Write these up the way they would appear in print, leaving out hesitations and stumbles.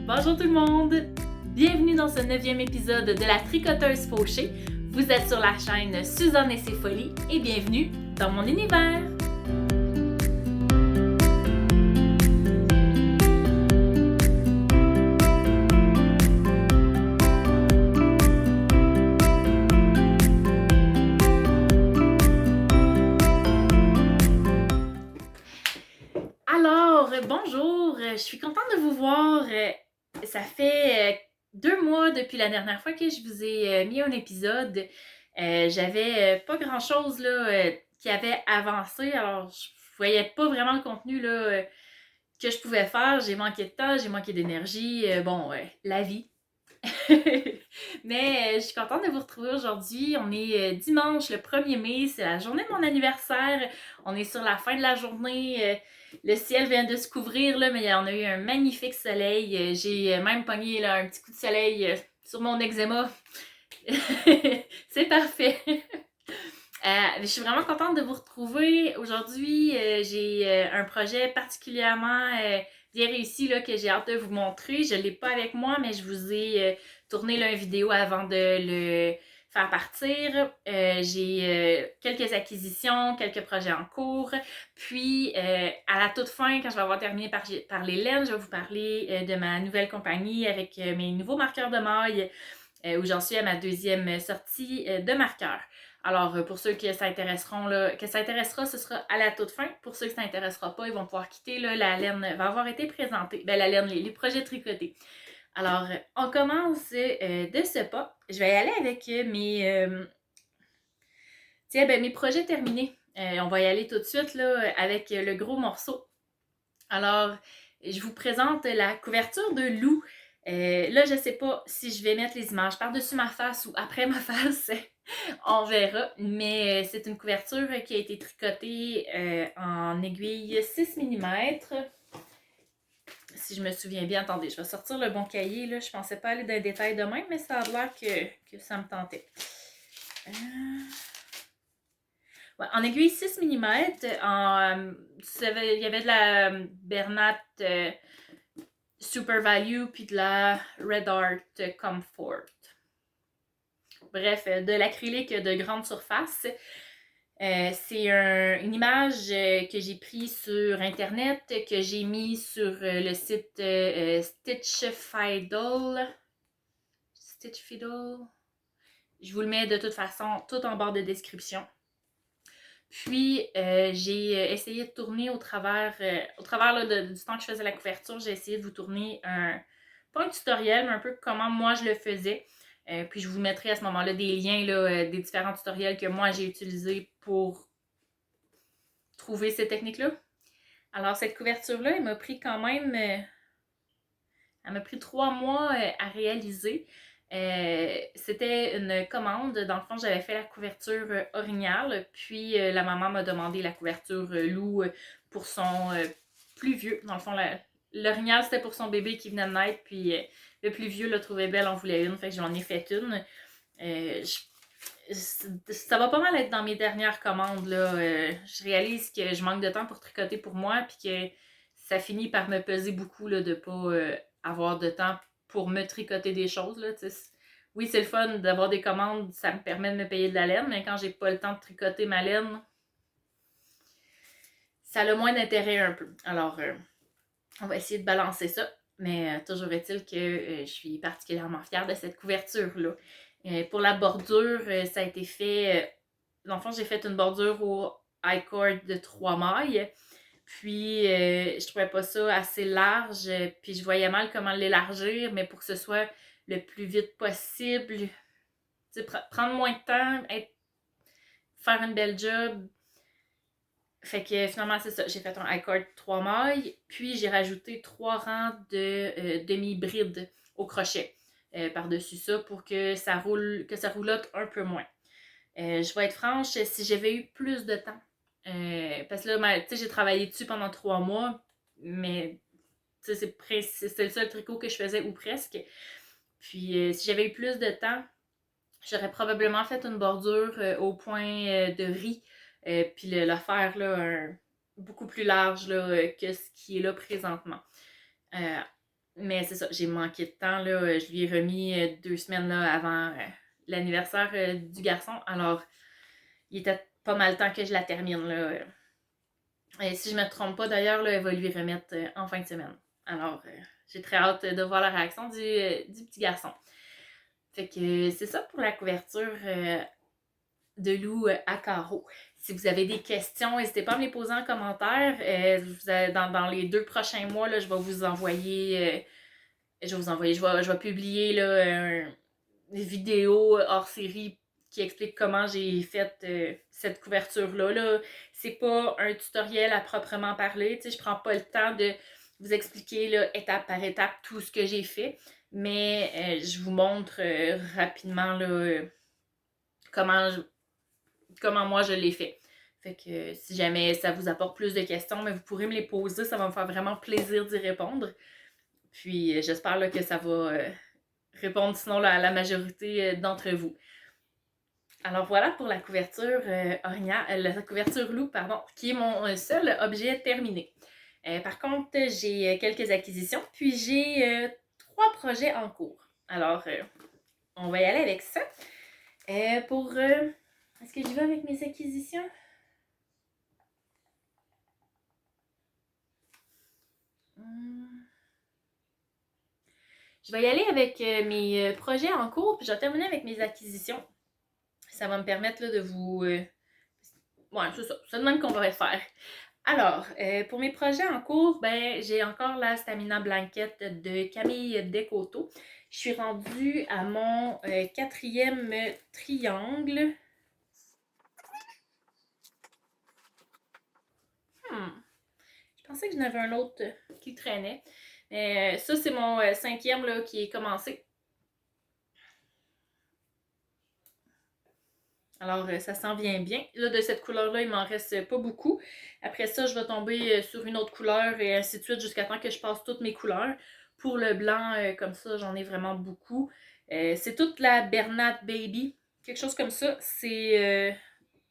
Bonjour tout le monde! Bienvenue dans ce 9e épisode de la Tricoteuse Fauchée. Vous êtes sur la chaîne Suzanne et ses folies et bienvenue dans mon univers! Alors, bonjour! Je suis contente de vous voir. Ça fait 2 mois depuis la dernière fois que je vous ai mis un épisode. J'avais pas grand-chose là, qui avait avancé, alors je voyais pas vraiment le contenu là, que je pouvais faire. J'ai manqué de temps, j'ai manqué d'énergie. La vie. Mais je suis contente de vous retrouver aujourd'hui. On est dimanche le 1er mai, c'est la journée de mon anniversaire. On est sur la fin de la journée. Le ciel vient de se couvrir, là, mais on a eu un magnifique soleil. J'ai même pogné là, un petit coup de soleil sur mon eczéma. C'est parfait. Je suis vraiment contente de vous retrouver. Aujourd'hui, j'ai un projet particulièrement bien réussi là, que j'ai hâte de vous montrer. Je ne l'ai pas avec moi, mais je vous ai tourné là, une vidéo avant de le faire partir. J'ai quelques acquisitions, quelques projets en cours. Puis, à la toute fin, quand je vais avoir terminé par les laines, je vais vous parler de ma nouvelle compagnie avec mes nouveaux marqueurs de maille, où j'en suis à ma 2e sortie de marqueurs. Alors, pour ceux qui s'intéresseront, là, que ça intéressera, ce sera à la toute fin. Pour ceux qui ça n'intéressera pas, ils vont pouvoir quitter. Là, la laine va avoir été présentée. La laine, les projets tricotés. Alors, on commence de ce pas. Je vais y aller avec mes projets terminés. On va y aller tout de suite là, avec le gros morceau. Alors, je vous présente la couverture de Lou. Là, je ne sais pas si je vais mettre les images par-dessus ma face ou après ma face. On verra. Mais c'est une couverture qui a été tricotée en aiguille 6 mm. Si je me souviens bien, attendez, je vais sortir le bon cahier. Là. Je pensais pas aller dans les détails de même, mais ça a l'air que ça me tentait. Ouais, en aiguille 6 mm, il y avait de la Bernat Super Value puis de la Red Art Comfort. Bref, de l'acrylique de grande surface. C'est une image que j'ai prise sur Internet, que j'ai mis sur le site Stitch Fiddle. Je vous le mets de toute façon tout en barre de description. Puis, j'ai essayé de tourner au travers là, du temps que je faisais la couverture, j'ai essayé de vous tourner pas un tutoriel, mais un peu comment moi je le faisais. Puis, je vous mettrai à ce moment-là des liens là, des différents tutoriels que moi j'ai utilisés pour trouver ces techniques-là. Alors, cette couverture-là, elle m'a pris quand même... elle m'a pris 3 mois à réaliser. C'était une commande. Dans le fond, j'avais fait la couverture orignale, puis la maman m'a demandé la couverture Lou pour son plus vieux. Dans le fond, l'orignal, c'était pour son bébé qui venait de naître, puis le plus vieux le trouvait belle, en voulait une, fait que j'en ai fait une. Ça va pas mal être dans mes dernières commandes, là. Je réalise que je manque de temps pour tricoter pour moi, puis que ça finit par me peser beaucoup là, de pas avoir de temps pour me tricoter des choses. Là, oui, c'est le fun d'avoir des commandes, ça me permet de me payer de la laine, mais quand j'ai pas le temps de tricoter ma laine, ça a moins d'intérêt un peu. Alors, on va essayer de balancer ça, mais toujours est-il que je suis particulièrement fière de cette couverture-là. Pour la bordure, ça a été fait... dans le fond, j'ai fait une bordure au I-cord de 3 mailles. Puis, je trouvais pas ça assez large, puis je voyais mal comment l'élargir, mais pour que ce soit le plus vite possible, prendre moins de temps, faire une belle job. Fait que finalement, c'est ça. J'ai fait un I-cord 3 mailles, puis j'ai rajouté 3 rangs de demi-bride au crochet par-dessus ça pour que ça roulotte un peu moins. Je vais être franche, si j'avais eu plus de temps, parce que là, tu sais, j'ai travaillé dessus pendant 3 mois, mais c'est le seul tricot que je faisais ou presque. Puis si j'avais eu plus de temps, j'aurais probablement fait une bordure au point de riz, puis le faire là, beaucoup plus large là, que ce qui est là présentement. Mais c'est ça, j'ai manqué de temps, là. Je lui ai remis 2 semaines là, avant l'anniversaire du garçon. Alors, il était pas mal temps que je la termine, là. Et si je me trompe pas, d'ailleurs, là, elle va lui remettre en fin de semaine. Alors, j'ai très hâte de voir la réaction du petit garçon. Fait que c'est ça pour la couverture de loup à carreaux. Si vous avez des questions, n'hésitez pas à me les poser en commentaire. Dans les 2 prochains mois, là, je vais vous envoyer... je vais publier là, des vidéos hors série qui expliquent comment j'ai fait cette couverture-là. Là. C'est pas un tutoriel à proprement parler. Je prends pas le temps de vous expliquer là, étape par étape tout ce que j'ai fait. Mais je vous montre rapidement là, comment, comment moi je l'ai fait. Fait que si jamais ça vous apporte plus de questions, mais vous pourrez me les poser. Ça va me faire vraiment plaisir d'y répondre. Puis j'espère là, que ça va répondre sinon là, à la majorité d'entre vous. Alors voilà pour la couverture la couverture loup, pardon, qui est mon seul objet terminé. Par contre, j'ai quelques acquisitions, puis j'ai 3 projets en cours. Alors, on va y aller avec ça. Est-ce que j'y vais avec mes acquisitions? Je vais y aller avec mes projets en cours, puis je vais terminer avec mes acquisitions. Ça va me permettre là, de vous... Ouais, c'est ça. C'est de même qu'on va faire. Alors, pour mes projets en cours, ben, j'ai encore la Stamina Blanket de Camille Descoteaux. Je suis rendue à mon 4e triangle. Je pensais que j'en avais un autre qui traînait. Mais ça, c'est mon 5e là, qui est commencé. Alors, ça s'en vient bien. Là, de cette couleur-là, il m'en reste pas beaucoup. Après ça, je vais tomber sur une autre couleur et ainsi de suite jusqu'à temps que je passe toutes mes couleurs. Pour le blanc, comme ça, j'en ai vraiment beaucoup. C'est toute la Bernat Baby. Quelque chose comme ça. C'est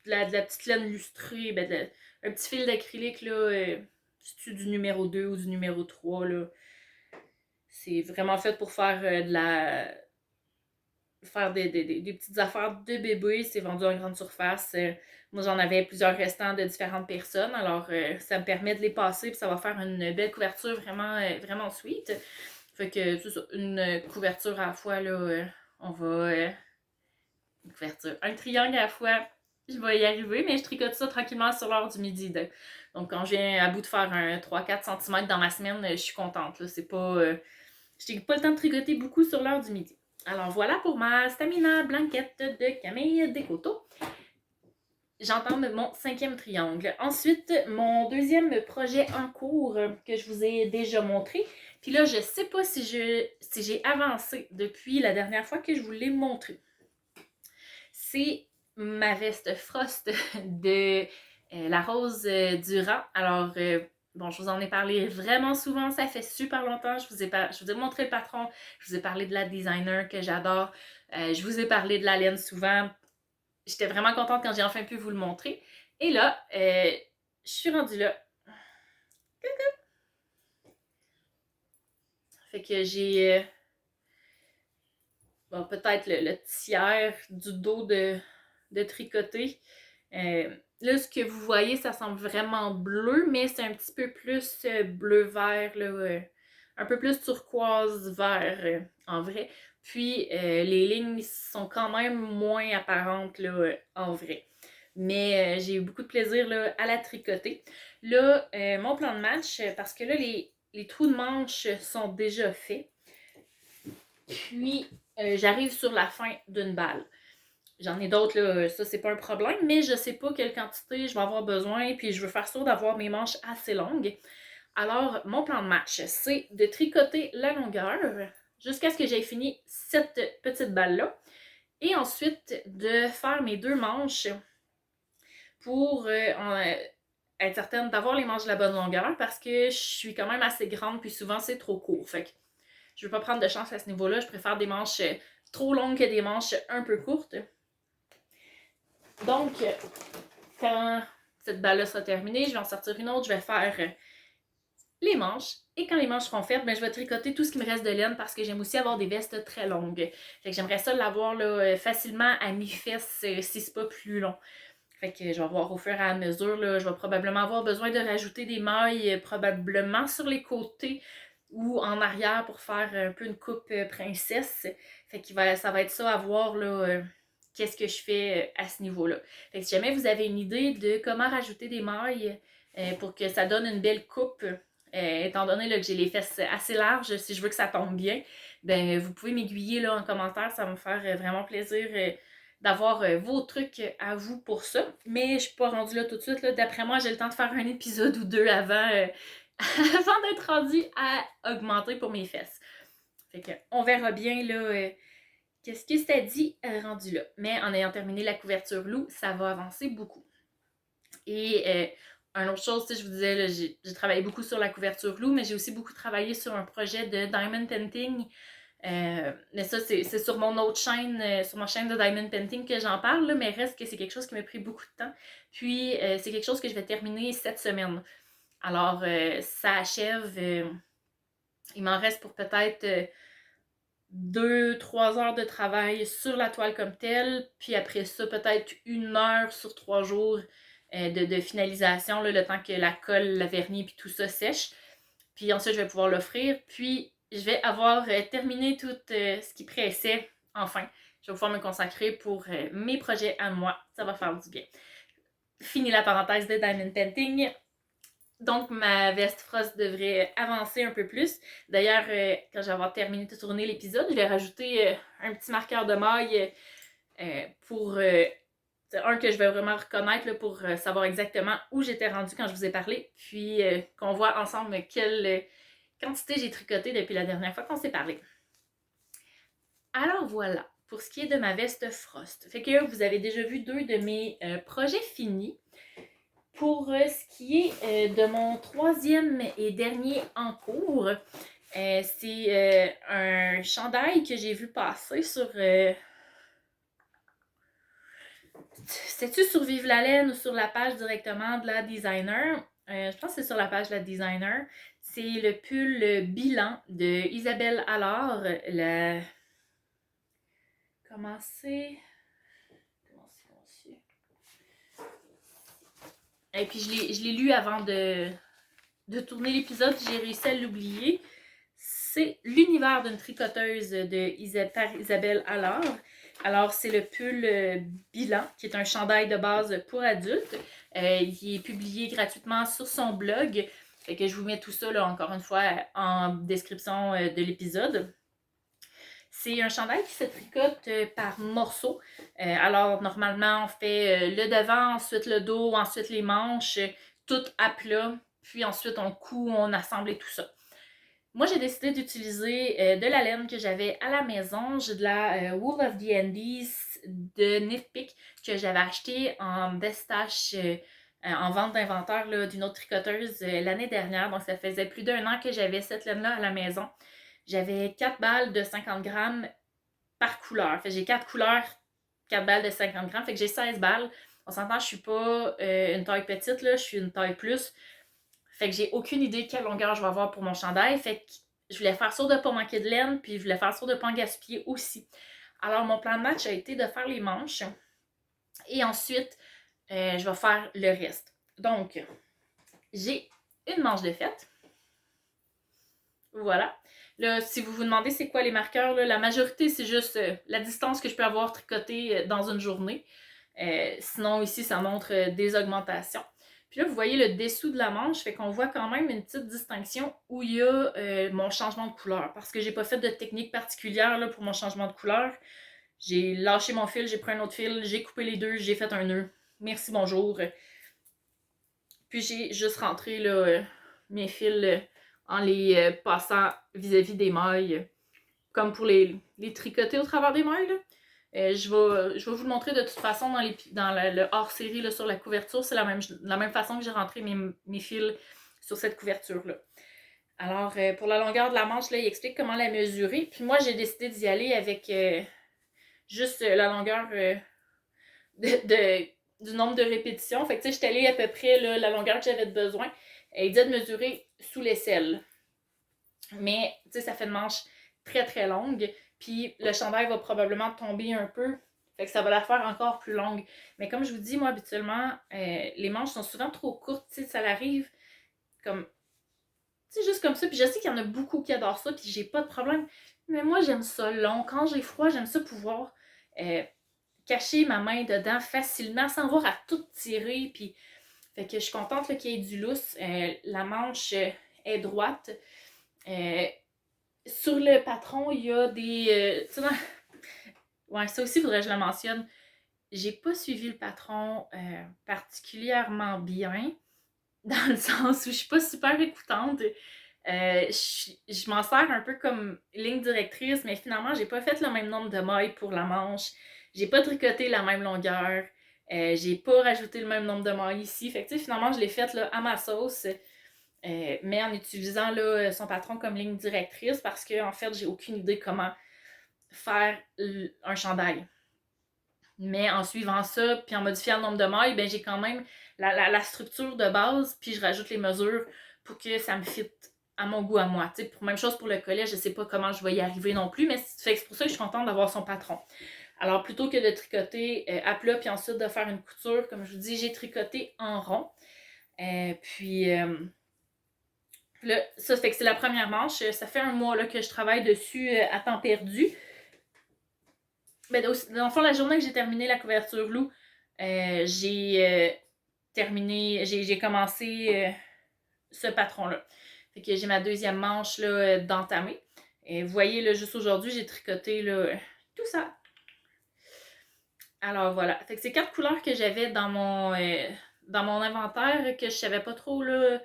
de la petite laine lustrée. Un petit fil d'acrylique, là. C'est-tu du numéro 2 ou du numéro 3, là. C'est vraiment fait pour faire des petites affaires de bébé. C'est vendu en grande surface. Moi, j'en avais plusieurs restants de différentes personnes. Alors, ça me permet de les passer. Puis ça va faire une belle couverture vraiment, vraiment sweet. Fait que, c'est ça, une couverture à la fois, là, on va... une couverture. Un triangle à la fois, je vais y arriver, mais je tricote ça tranquillement sur l'heure du midi. Donc, quand je viens à bout de faire un 3-4 cm dans ma semaine, je suis contente. Là. C'est pas... je n'ai pas le temps de tricoter beaucoup sur l'heure du midi. Alors voilà pour ma Stamina Blanquette de Camille Descoteaux. J'entame mon 5e triangle. Ensuite, mon 2e projet en cours que je vous ai déjà montré. Puis là, je ne sais pas si j'ai avancé depuis la dernière fois que je vous l'ai montré. C'est ma veste Frost de la Rose Durand. Alors, bon, je vous en ai parlé vraiment souvent, ça fait super longtemps. Je vous ai montré le patron, je vous ai parlé de la designer que j'adore, je vous ai parlé de la laine souvent. J'étais vraiment contente quand j'ai enfin pu vous le montrer. Et là, je suis rendue là. Fait que j'ai bon, peut-être le tiers du dos de tricoté. Là, ce que vous voyez, ça semble vraiment bleu, mais c'est un petit peu plus bleu-vert, un peu plus turquoise-vert en vrai. Puis, les lignes sont quand même moins apparentes là, en vrai. Mais j'ai eu beaucoup de plaisir là, à la tricoter. Là, mon plan de match, parce que là, les trous de manche sont déjà faits. Puis, j'arrive sur la fin d'une balle. J'en ai d'autres, là, ça c'est pas un problème, mais je sais pas quelle quantité je vais avoir besoin, puis je veux faire sûr d'avoir mes manches assez longues. Alors, mon plan de match, c'est de tricoter la longueur jusqu'à ce que j'aie fini cette petite balle-là. Et ensuite, de faire mes 2 manches pour être certaine d'avoir les manches de la bonne longueur parce que je suis quand même assez grande, puis souvent c'est trop court. Fait que je veux pas prendre de chance à ce niveau-là. Je préfère des manches trop longues que des manches un peu courtes. Donc, quand cette balle-là sera terminée, je vais en sortir une autre. Je vais faire les manches. Et quand les manches seront faites, ben, je vais tricoter tout ce qui me reste de laine parce que j'aime aussi avoir des vestes très longues. Fait que j'aimerais ça l'avoir là, facilement à mi-fesse si c'est pas plus long. Fait que je vais voir au fur et à mesure, là, je vais probablement avoir besoin de rajouter des mailles probablement sur les côtés ou en arrière pour faire un peu une coupe princesse. Fait que ça va être ça à voir là, qu'est-ce que je fais à ce niveau-là. Fait que si jamais vous avez une idée de comment rajouter des mailles pour que ça donne une belle coupe, étant donné là, que j'ai les fesses assez larges, si je veux que ça tombe bien, ben vous pouvez m'aiguiller là en commentaire, ça va me faire vraiment plaisir d'avoir vos trucs à vous pour ça. Mais je suis pas rendue là tout de suite. Là. D'après moi, j'ai le temps de faire un épisode ou deux avant, avant d'être rendue à augmenter pour mes fesses. Fait que on verra bien là qu'est-ce que ça dit rendu là. Mais en ayant terminé la couverture loup, ça va avancer beaucoup. Et une autre chose, je vous disais, là, j'ai travaillé beaucoup sur la couverture loup, mais j'ai aussi beaucoup travaillé sur un projet de diamond painting. Mais ça, c'est sur mon autre chaîne, sur ma chaîne de Diamond Painting que j'en parle, là, mais reste que c'est quelque chose qui m'a pris beaucoup de temps. Puis, c'est quelque chose que je vais terminer cette semaine. Alors, ça achève. Il m'en reste pour peut-être 2-3 heures de travail sur la toile comme telle. Puis après ça, peut-être 1 heure sur 3 jours de finalisation, là, le temps que la colle, la vernis, puis tout ça sèche. Puis ensuite, je vais pouvoir l'offrir. Puis, je vais avoir terminé tout ce qui pressait. Enfin, je vais pouvoir me consacrer pour mes projets à moi. Ça va faire du bien. Fini la parenthèse de Diamond Painting. Donc, ma veste Frost devrait avancer un peu plus. D'ailleurs, quand je vais avoir terminé de tourner l'épisode, je vais rajouter un petit marqueur de maille pour... un que je vais vraiment reconnaître là, pour savoir exactement où j'étais rendue quand je vous ai parlé. Puis, qu'on voit ensemble quelle quantité j'ai tricoté depuis la dernière fois qu'on s'est parlé. Alors voilà, pour ce qui est de ma veste Frost. Fait que vous avez déjà vu 2 de mes projets finis. Pour ce qui est de mon 3e et dernier en cours, c'est un chandail que j'ai vu passer sur... C'est-tu sur Vive la laine ou sur la page directement de la designer? Je pense que c'est sur la page de la designer. C'est le pull bilan de Isabelle Allard. Comment c'est? Et puis je l'ai lu avant de tourner l'épisode, j'ai réussi à l'oublier. C'est l'univers d'une tricoteuse par Isabelle Allard. Alors, c'est le pull bilan, qui est un chandail de base pour adultes. Il est publié gratuitement sur son blog. Fait que je vous mets tout ça, là, encore une fois, en description de l'épisode. C'est un chandail qui se tricote par morceaux. Alors, normalement, on fait le devant, ensuite le dos, ensuite les manches, tout à plat. Puis ensuite, on coud, on assemble et tout ça. Moi, j'ai décidé d'utiliser de la laine que j'avais à la maison. J'ai de la Wool of the Andes de Knitpick que j'avais acheté en destache en vente d'inventaire d'une autre tricoteuse l'année dernière. Donc, ça faisait plus d'1 an que j'avais cette laine-là à la maison. J'avais 4 balles de 50 grammes par couleur. Fait que j'ai 4 couleurs, 4 balles de 50 grammes. Fait que j'ai 16 balles. On s'entend, je suis pas une taille petite, là, je suis une taille plus. Fait que j'ai aucune idée de quelle longueur je vais avoir pour mon chandail. Fait que je voulais faire sûr de ne pas manquer de laine, puis je voulais faire sûr de ne pas en gaspiller aussi. Alors, mon plan de match a été de faire les manches. Et ensuite, je vais faire le reste. Donc, j'ai une manche de fête. Voilà. Là, si vous vous demandez c'est quoi les marqueurs, là, la majorité, c'est juste la distance que je peux avoir tricotée dans une journée. Sinon, ici, ça montre des augmentations. Puis là, vous voyez le dessous de la manche, fait qu'on voit quand même une petite distinction où il y a mon changement de couleur. Parce que j'ai pas fait de technique particulière là, pour mon changement de couleur. J'ai lâché mon fil, j'ai pris un autre fil, j'ai coupé les deux, j'ai fait un nœud. Merci, bonjour. Puis j'ai juste rentré là, mes fils en les passant vis-à-vis des mailles. Comme pour les tricoter au travers des mailles. Là. Je vais vous le montrer de toute façon dans le hors-série sur la couverture. C'est la même façon que j'ai rentré mes fils sur cette couverture-là. Alors, pour la longueur de la manche, là, il explique comment la mesurer. Puis moi, j'ai décidé d'y aller avec juste la longueur du nombre de répétitions. Fait que tu sais, j'étais allée à peu près là, la longueur que j'avais besoin. Il dit de mesurer sous l'aisselle. Mais, tu sais, ça fait une manche très très longue. Puis le chandail va probablement tomber un peu. Fait que ça va la faire encore plus longue. Mais comme je vous dis, moi, habituellement, les manches sont souvent trop courtes. Tu sais, ça l'arrive comme... Tu sais, juste comme ça. Puis je sais qu'il y en a beaucoup qui adorent ça. Puis j'ai pas de problème. Mais moi, j'aime ça long. Quand j'ai froid, j'aime ça pouvoir cacher ma main dedans facilement sans avoir à tout tirer. Puis... Fait que je suis contente qu'il y ait du lousse. La manche est droite. Sur le patron, il y a des... ouais, ça aussi, il faudrait que je le mentionne. J'ai pas suivi le patron particulièrement bien, dans le sens où je suis pas super écoutante. Je m'en sers un peu comme ligne directrice, mais finalement, j'ai pas fait le même nombre de mailles pour la manche. J'ai pas tricoté la même longueur. J'ai pas rajouté le même nombre de mailles ici. Fait que, tu sais, finalement, je l'ai faite là, à ma sauce. Mais en utilisant là, son patron comme ligne directrice parce que en fait, j'ai aucune idée comment faire un chandail. Mais en suivant ça, puis en modifiant le nombre de mailles, ben, j'ai quand même la structure de base, puis je rajoute les mesures pour que ça me fitte à mon goût à moi. T'sais, même chose pour le collet, je sais pas comment je vais y arriver non plus, mais c'est pour ça que je suis contente d'avoir son patron. Alors, plutôt que de tricoter à plat, puis ensuite de faire une couture, comme je vous dis, j'ai tricoté en rond. Là, ça fait que c'est la première manche. Ça fait un mois là, que je travaille dessus à temps perdu. Ben, dans le fond, la journée que j'ai terminé la couverture loup, j'ai terminé, j'ai commencé ce patron-là. Fait que j'ai ma deuxième manche là, d'entamée. Et vous voyez, là, juste aujourd'hui, j'ai tricoté là, tout ça. Alors voilà. Fait que c'est 4 couleurs que j'avais dans mon inventaire que je savais pas trop là,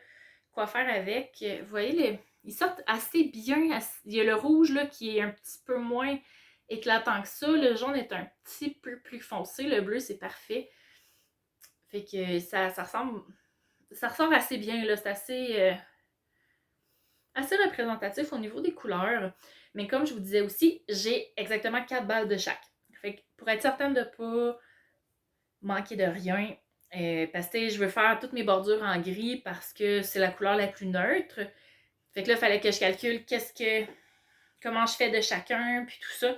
quoi faire avec. Vous voyez, ils sortent assez bien. Il y a le rouge là, qui est un petit peu moins éclatant que ça. Le jaune est un petit peu plus foncé. Le bleu, c'est parfait. Fait que ça ressemble... Ça ressort assez bien. Là. C'est assez représentatif au niveau des couleurs. Mais comme je vous disais aussi, j'ai exactement 4 balles de chaque. Fait que pour être certaine de ne pas manquer de rien, parce que je veux faire toutes mes bordures en gris parce que c'est la couleur la plus neutre. Fait que là, il fallait que je calcule comment je fais de chacun, puis tout ça.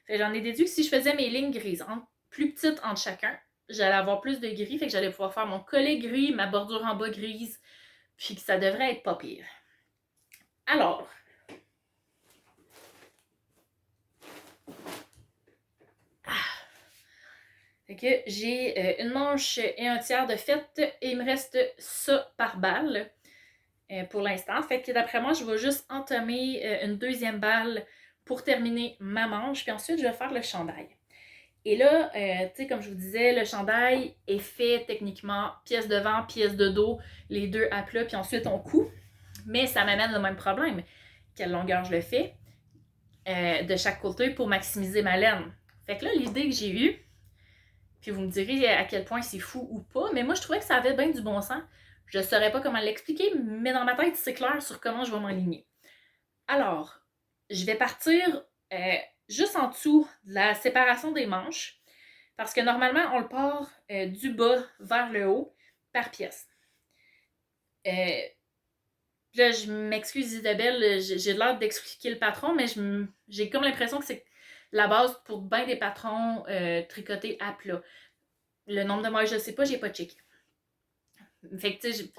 Fait que j'en ai déduit que si je faisais mes lignes grises plus petites entre chacun, j'allais avoir plus de gris, fait que j'allais pouvoir faire mon collet gris, ma bordure en bas grise, puis que ça devrait être pas pire. Alors, fait que j'ai une manche et un tiers de fête et il me reste ça par balle pour l'instant. Fait que d'après moi, je vais juste entamer une deuxième balle pour terminer ma manche, puis ensuite je vais faire le chandail. Et là, tu sais, comme je vous disais, le chandail est fait techniquement pièce devant, pièce de dos, les deux à plat, puis ensuite on coud. Mais ça m'amène le même problème. Quelle longueur je le fais de chaque côté pour maximiser ma laine. Fait que là, l'idée que j'ai eue, puis vous me direz à quel point c'est fou ou pas, mais moi je trouvais que ça avait bien du bon sens. Je ne saurais pas comment l'expliquer, mais dans ma tête, c'est clair sur comment je vais m'aligner. Alors, je vais partir juste en dessous de la séparation des manches, parce que normalement, on le part du bas vers le haut par pièce. Là, je m'excuse Isabelle, j'ai l'air d'expliquer le patron, mais j'ai comme l'impression que c'est la base pour bien des patrons tricotés à plat. Le nombre de mailles, je ne sais pas, j'ai pas checké. Fait que tu sais,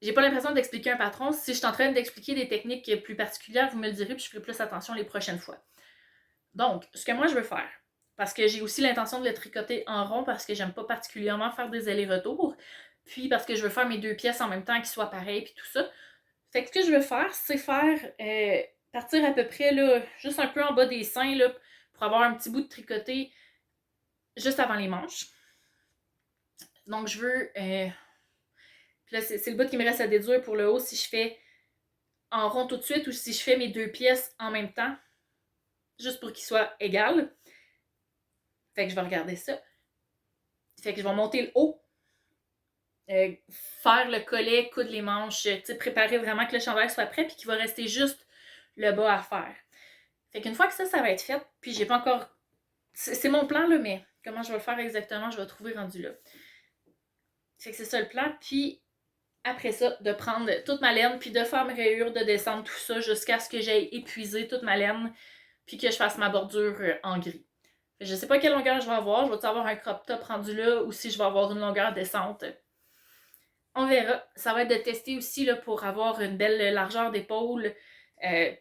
j'ai pas l'impression d'expliquer un patron. Si je suis en train d'expliquer des techniques plus particulières, vous me le direz, puis je ferai plus attention les prochaines fois. Donc, ce que moi je veux faire, parce que j'ai aussi l'intention de le tricoter en rond, parce que j'aime pas particulièrement faire des allers-retours, puis parce que je veux faire mes deux pièces en même temps qui soient pareilles, puis tout ça. Fait que ce que je veux faire, c'est faire partir à peu près là, juste un peu en bas des seins là, pour avoir un petit bout de tricoté juste avant les manches. Donc je veux... puis là, c'est le bout qui me reste à déduire pour le haut si je fais en rond tout de suite ou si je fais mes deux pièces en même temps, juste pour qu'ils soient égales. Fait que je vais regarder ça. Fait que je vais monter le haut, faire le collet, coudre les manches, préparer vraiment que le chandail soit prêt, puis qu'il va rester juste le bas à faire. Fait qu'une fois que ça va être fait, puis j'ai pas encore... C'est mon plan, là, mais comment je vais le faire exactement, je vais trouver rendu là. Fait que c'est ça le plan, puis après ça, de prendre toute ma laine, puis de faire mes rayures, de descendre tout ça jusqu'à ce que j'aie épuisé toute ma laine, puis que je fasse ma bordure en gris. Je sais pas quelle longueur je vais avoir. Je vais avoir un crop top rendu là ou si je vais avoir une longueur descente. On verra. Ça va être de tester aussi là, pour avoir une belle largeur d'épaule,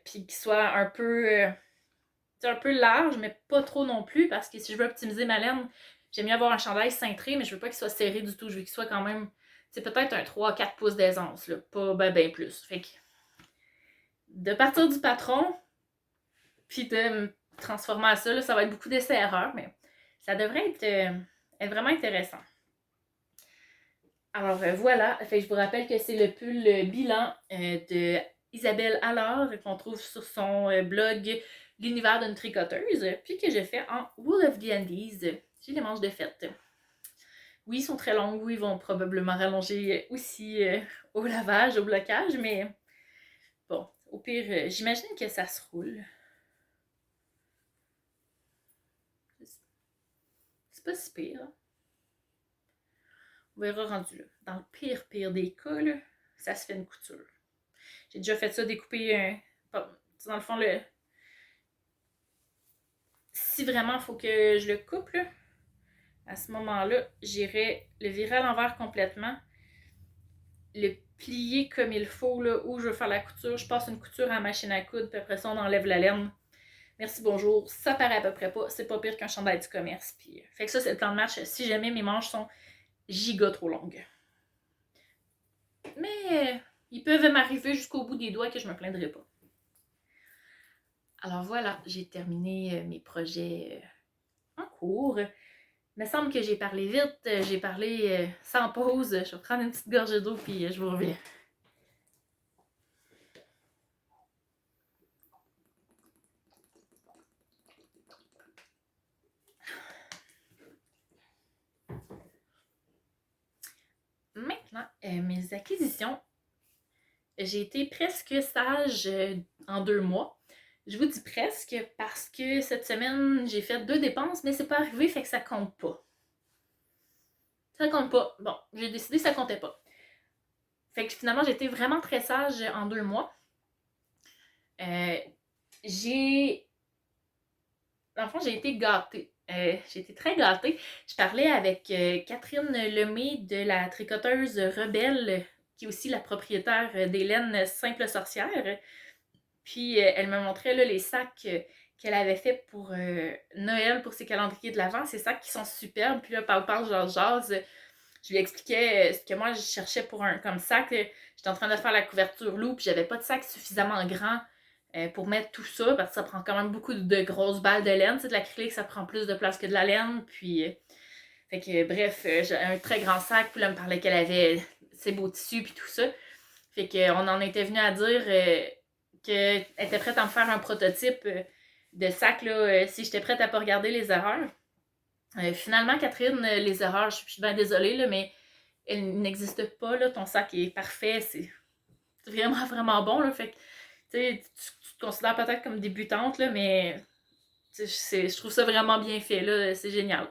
puis qu'il soit un peu large, mais pas trop non plus, parce que si je veux optimiser ma laine, j'aime mieux avoir un chandail cintré, mais je veux pas qu'il soit serré du tout. Je veux qu'il soit quand même, c'est peut-être un 3-4 pouces d'aisance, là, pas ben plus. Fait que de partir du patron, puis de me transformer à ça, là, ça va être beaucoup d'essais-erreurs, mais ça devrait être vraiment intéressant. Alors voilà, fait que je vous rappelle que c'est le pull bilan de Isabelle Allard qu'on trouve sur son blog L'univers d'une tricoteuse, puis que je fais en Wool of the Andes. J'ai les manches de fête. Oui, ils sont très longs, oui, ils vont probablement rallonger aussi au lavage, au blocage, mais bon, au pire, j'imagine que ça se roule. C'est pas si pire. Hein? On verra rendu là. Dans le pire des cas, là, ça se fait une couture. J'ai déjà fait ça, découper un. Dans le fond, si vraiment il faut que je le coupe, là, à ce moment-là, j'irai le virer à l'envers complètement, le plier comme il faut, là, où je veux faire la couture. Je passe une couture à la machine à coudre, puis après ça, on enlève la laine. Merci, bonjour. Ça paraît à peu près pas. C'est pas pire qu'un chandail du commerce. Puis, fait que ça, c'est le plan de match si jamais mes manches sont giga trop longues. Mais ils peuvent m'arriver jusqu'au bout des doigts que je me plaindrai pas. Alors voilà, j'ai terminé mes projets en cours. Il me semble que j'ai parlé vite, j'ai parlé sans pause. Je vais prendre une petite gorgée d'eau puis je vous reviens. Maintenant, mes acquisitions. J'ai été presque sage en 2 mois. Je vous dis presque parce que cette semaine, j'ai fait 2 dépenses, mais c'est pas arrivé, fait que ça compte pas. Ça compte pas. Bon, j'ai décidé que ça comptait pas. Fait que finalement, j'ai été vraiment très sage en 2 mois. J'ai... Dans le fond, j'ai été gâtée. J'ai été très gâtée. Je parlais avec Catherine Lemay de la tricoteuse Rebelle, qui est aussi la propriétaire d'Hélène Simple Sorcière. Puis elle me montrait là, les sacs qu'elle avait fait pour Noël, pour ses calendriers de l'Avent. Ces sacs qui sont superbes. Puis là, parle, jase. Je lui expliquais ce que moi je cherchais pour un comme sac. J'étais en train de faire la couverture loup, puis j'avais pas de sac suffisamment grand pour mettre tout ça, parce que ça prend quand même beaucoup de grosses balles de laine. Tu sais, de l'acrylique, ça prend plus de place que de la laine. Puis, fait que bref, j'ai un très grand sac. Puis là, elle me parlait qu'elle avait ses beaux tissus, puis tout ça. Fait qu'on en était venu à dire qu'elle était prête à me faire un prototype de sac, là, si j'étais prête à pas regarder les erreurs. Finalement, Catherine, les erreurs, je suis bien désolée, là, mais elles n'existent pas. Là, ton sac est parfait. C'est vraiment, vraiment bon. Là, fait que, tu te considères peut-être comme débutante, là, mais je trouve ça vraiment bien fait. Là, c'est génial.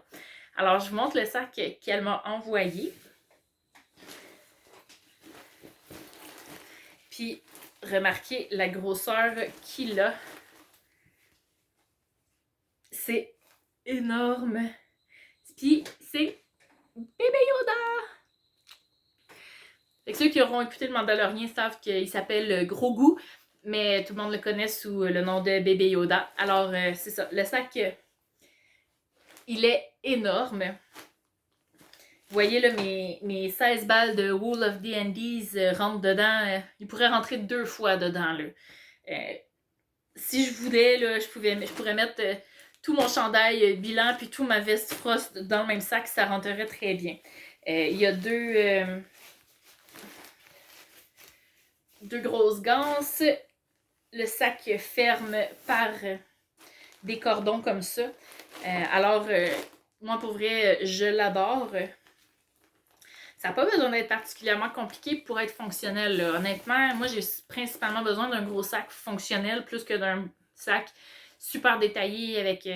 Alors, je vous montre le sac qu'elle m'a envoyé. Puis, remarquez la grosseur qu'il a. C'est énorme. Puis, c'est Bébé Yoda! Fait que ceux qui auront écouté le Mandalorian savent qu'il s'appelle Grogu, mais tout le monde le connaît sous le nom de Bébé Yoda. Alors, c'est ça. Le sac, il est énorme. Vous voyez, là, mes 16 balles de Wool of the Andes rentrent dedans. Ils pourraient rentrer 2 fois dedans, là. Si je voulais, là, je pourrais mettre tout mon chandail bilan puis tout ma veste frost dans le même sac, ça rentrerait très bien. Il y a deux grosses ganses. Le sac ferme par des cordons comme ça. Alors, moi, pour vrai, je l'adore. Ça n'a pas besoin d'être particulièrement compliqué pour être fonctionnel. Là. Honnêtement, moi, j'ai principalement besoin d'un gros sac fonctionnel plus que d'un sac super détaillé avec...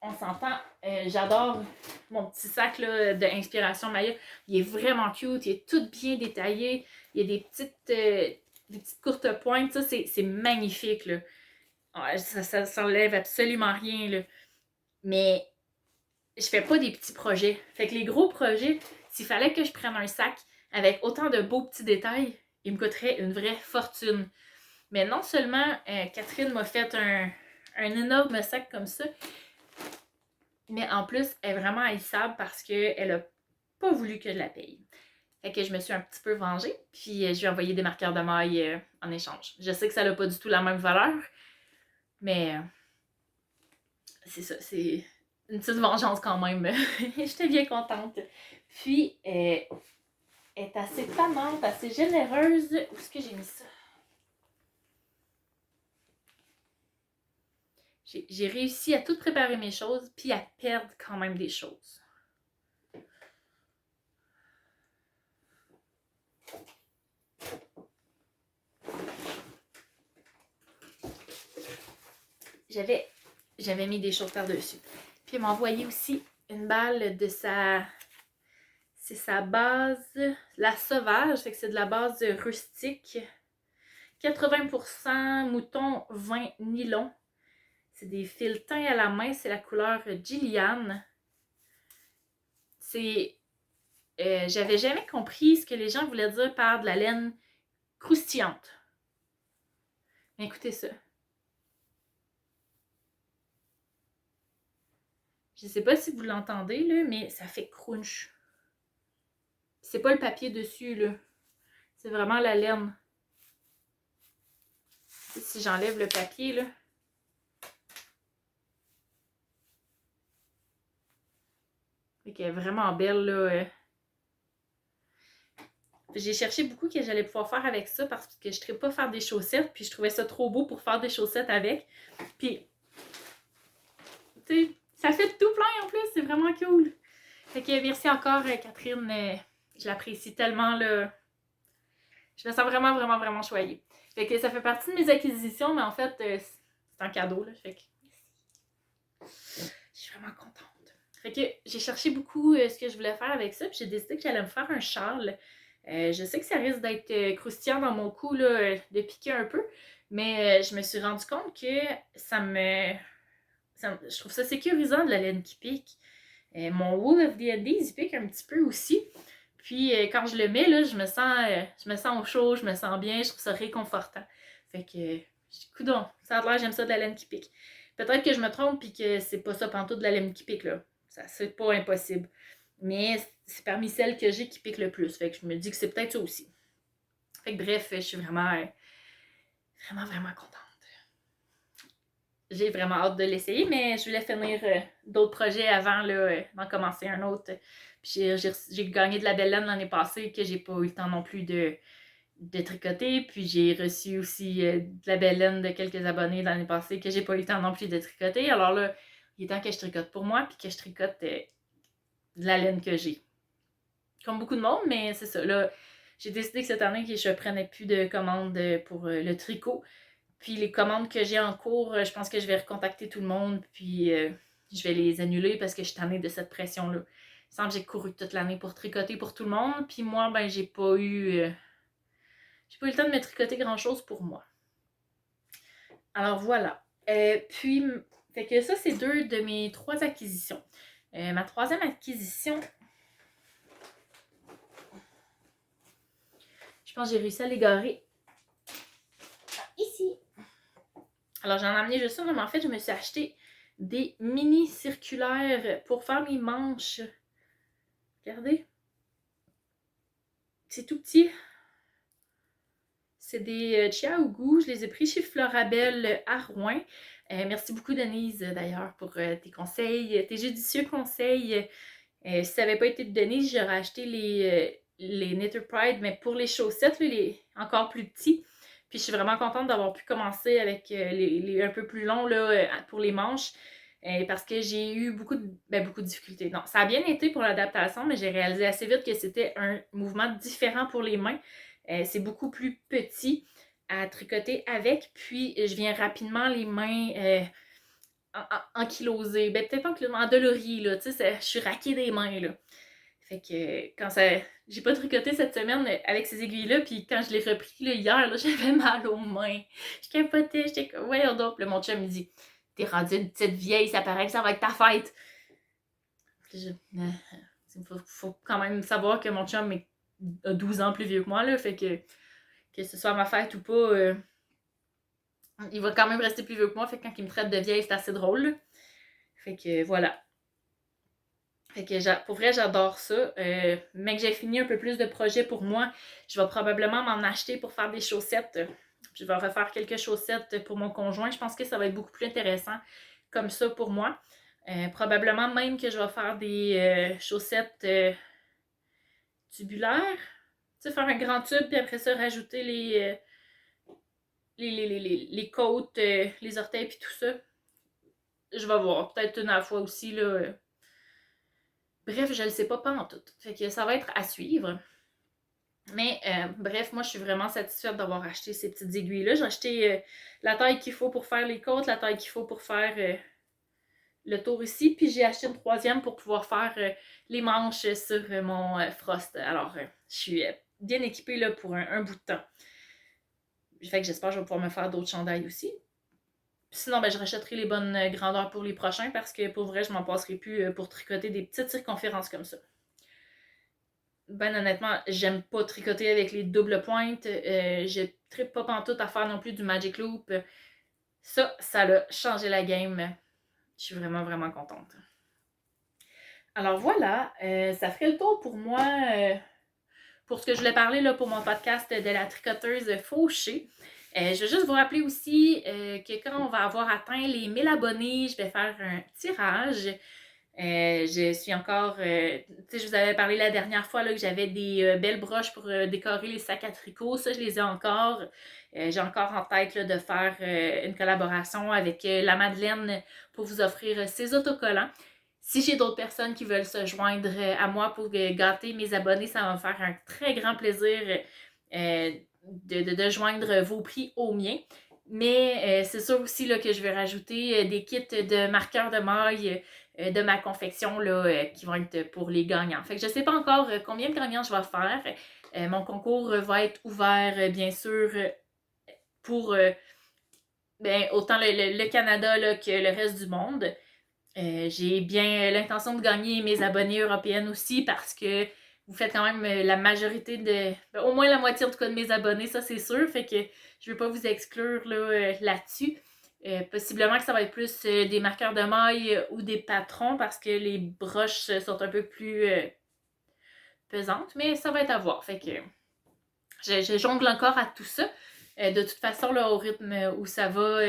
on s'entend, j'adore mon petit sac là, d'inspiration Maya. Il est vraiment cute, il est tout bien détaillé. Il y a des petites courtes pointes, ça c'est magnifique. Là. Ça s'enlève absolument rien. Là. Mais je fais pas des petits projets. Fait que les gros projets, s'il fallait que je prenne un sac avec autant de beaux petits détails, il me coûterait une vraie fortune. Mais non seulement Catherine m'a fait un énorme sac comme ça, mais en plus, elle est vraiment haïssable parce qu'elle a pas voulu que je la paye. Fait que je me suis un petit peu vengée, puis je lui ai envoyé des marqueurs de maille en échange. Je sais que ça n'a pas du tout la même valeur, mais c'est ça, c'est une petite vengeance quand même. J'étais bien contente. Puis, elle est assez tannante, assez généreuse. Où est-ce que j'ai mis ça? J'ai réussi à tout préparer mes choses, puis à perdre quand même des choses. J'avais mis des choses par-dessus. Puis elle m'a envoyé aussi une balle de sa... C'est sa base, la sauvage, fait que c'est de la base rustique. 80% mouton, 20 nylon. C'est des fils teints à la main, c'est la couleur Gillian. C'est... j'avais jamais compris ce que les gens voulaient dire par de la laine croustillante. Mais écoutez ça. Je sais pas si vous l'entendez, là, mais ça fait crunch. C'est pas le papier dessus, là. C'est vraiment la laine. Si j'enlève le papier, là. Fait qu'elle est vraiment belle, là. J'ai cherché beaucoup ce que j'allais pouvoir faire avec ça parce que je ne trouvais pas faire des chaussettes, puis je trouvais ça trop beau pour faire des chaussettes avec. Puis, tu sais, ça fait tout plein en plus, c'est vraiment cool. Fait que merci encore, Catherine. Je l'apprécie tellement, là. Je me sens vraiment, vraiment, vraiment choyée. Fait que ça fait partie de mes acquisitions, mais en fait, c'est un cadeau, là. Fait que je suis vraiment contente. Fait que j'ai cherché beaucoup ce que je voulais faire avec ça, puis j'ai décidé que j'allais me faire un châle. Je sais que ça risque d'être croustillant dans mon cou, là, de piquer un peu, mais je me suis rendu compte que je trouve ça sécurisant de la laine qui pique. Mon Wool of the Andes, il pique un petit peu aussi. Puis quand je le mets, là, je me sens au chaud, je me sens bien, je trouve ça réconfortant. Fait que, coudonc, ça a l'air, j'aime ça de la laine qui pique. Peut-être que je me trompe puis que c'est pas ça pantoute de la laine qui pique, là. Ça, c'est pas impossible. Mais c'est parmi celles que j'ai qui piquent le plus. Fait que je me dis que c'est peut-être ça aussi. Fait que bref, je suis vraiment, vraiment, vraiment contente. J'ai vraiment hâte de l'essayer, mais je voulais finir d'autres projets avant d'en commencer un autre. Puis j'ai gagné de la belle laine l'année passée que j'ai pas eu le temps non plus de tricoter. Puis j'ai reçu aussi de la belle laine de quelques abonnés l'année passée que j'ai pas eu le temps non plus de tricoter. Alors là, il est temps que je tricote pour moi puis que je tricote de la laine que j'ai. Comme beaucoup de monde, mais c'est ça. Là, j'ai décidé que cette année, que je ne prenais plus de commandes pour le tricot. Puis les commandes que j'ai en cours, je pense que je vais recontacter tout le monde, puis je vais les annuler parce que je suis tannée de cette pression-là. Il semble que j'ai couru toute l'année pour tricoter pour tout le monde, puis moi, ben, j'ai pas eu le temps de me tricoter grand-chose pour moi. Alors voilà. Puis, fait que ça, c'est 2 de mes 3 acquisitions. Ma troisième acquisition, je pense que j'ai réussi à l'égarer. Ici. Alors, j'en ai amené juste ça, mais en fait, je me suis acheté des mini circulaires pour faire mes manches. Regardez. C'est tout petit. C'est des Chiaougou. Je les ai pris chez Florabelle à Rouen. Merci beaucoup, Denise, d'ailleurs, pour tes conseils, tes judicieux conseils. Si ça n'avait pas été de Denise, j'aurais acheté les Knitter Pride, mais pour les chaussettes, là, les encore plus petits. Puis je suis vraiment contente d'avoir pu commencer avec les un peu plus longs là, pour les manches. Parce que j'ai eu beaucoup de difficultés. Non, ça a bien été pour l'adaptation, mais j'ai réalisé assez vite que c'était un mouvement différent pour les mains. C'est beaucoup plus petit à tricoter avec. Puis je viens rapidement les mains ankylosée. Ben, peut-être pas ankylosée, endolorie, là. Tu sais, je suis raquée des mains, là. Fait que quand ça. J'ai pas tricoté cette semaine avec ces aiguilles-là, puis quand je l'ai repris là, hier, là, j'avais mal aux mains. Je capotais, j'étais comme, voyons donc. Puis là, mon chum me dit, t'es rendue une petite vieille, ça paraît que ça va être ta fête. Faut quand même savoir que mon chum a 12 ans plus vieux que moi, là, fait que ce soit ma fête ou pas, il va quand même rester plus vieux que moi, fait que quand il me traite de vieille, c'est assez drôle, là. Fait que voilà. Fait que pour vrai, j'adore ça. Mais que j'ai fini un peu plus de projets pour moi, je vais probablement m'en acheter pour faire des chaussettes. Je vais refaire quelques chaussettes pour mon conjoint. Je pense que ça va être beaucoup plus intéressant comme ça pour moi. Probablement même que je vais faire des chaussettes tubulaires. Tu sais, faire un grand tube, puis après ça, rajouter les côtes, les orteils, puis tout ça. Je vais voir. Peut-être une à la fois aussi, là. Bref, je le sais pas en tout. Fait que ça va être à suivre. Mais bref, moi je suis vraiment satisfaite d'avoir acheté ces petites aiguilles-là. J'ai acheté la taille qu'il faut pour faire les côtes, la taille qu'il faut pour faire le tour ici, puis j'ai acheté une troisième pour pouvoir faire les manches sur mon Frost. Alors, je suis bien équipée là, pour un bout de temps. Fait que j'espère que je vais pouvoir me faire d'autres chandails aussi. Sinon, ben, je rachèterai les bonnes grandeurs pour les prochains parce que pour vrai, je m'en passerai plus pour tricoter des petites circonférences comme ça. Ben honnêtement, j'aime pas tricoter avec les doubles pointes. Je trippe pas pantoute à faire non plus du Magic Loop. Ça a changé la game. Je suis vraiment, vraiment contente. Alors voilà, ça ferait le tour pour moi pour ce que je voulais parler là, pour mon podcast de la tricoteuse fauchée. Je vais juste vous rappeler aussi que quand on va avoir atteint les 1000 abonnés, je vais faire un tirage. Je suis encore, tu sais, je vous avais parlé la dernière fois là, que j'avais des belles broches pour décorer les sacs à tricot. Ça, je les ai encore. J'ai encore en tête là, de faire une collaboration avec la Madeleine pour vous offrir ces autocollants. Si j'ai d'autres personnes qui veulent se joindre à moi pour gâter mes abonnés, ça va me faire un très grand plaisir de joindre vos prix aux miens. Mais c'est sûr aussi là, que je vais rajouter des kits de marqueurs de maille de ma confection là, qui vont être pour les gagnants. Fait que je ne sais pas encore combien de gagnants je vais faire. Mon concours va être ouvert, bien sûr, pour ben, autant le Canada là, que le reste du monde. J'ai bien l'intention de gagner mes abonnés européennes aussi parce que vous faites quand même la majorité de... Ben, au moins la moitié en tout cas de mes abonnés, ça c'est sûr. Fait que je ne veux pas vous exclure là-dessus. Possiblement que ça va être plus des marqueurs de maille ou des patrons parce que les broches sont un peu plus pesantes, mais ça va être à voir. Fait que je jongle encore à tout ça. De toute façon, là, au rythme où ça va,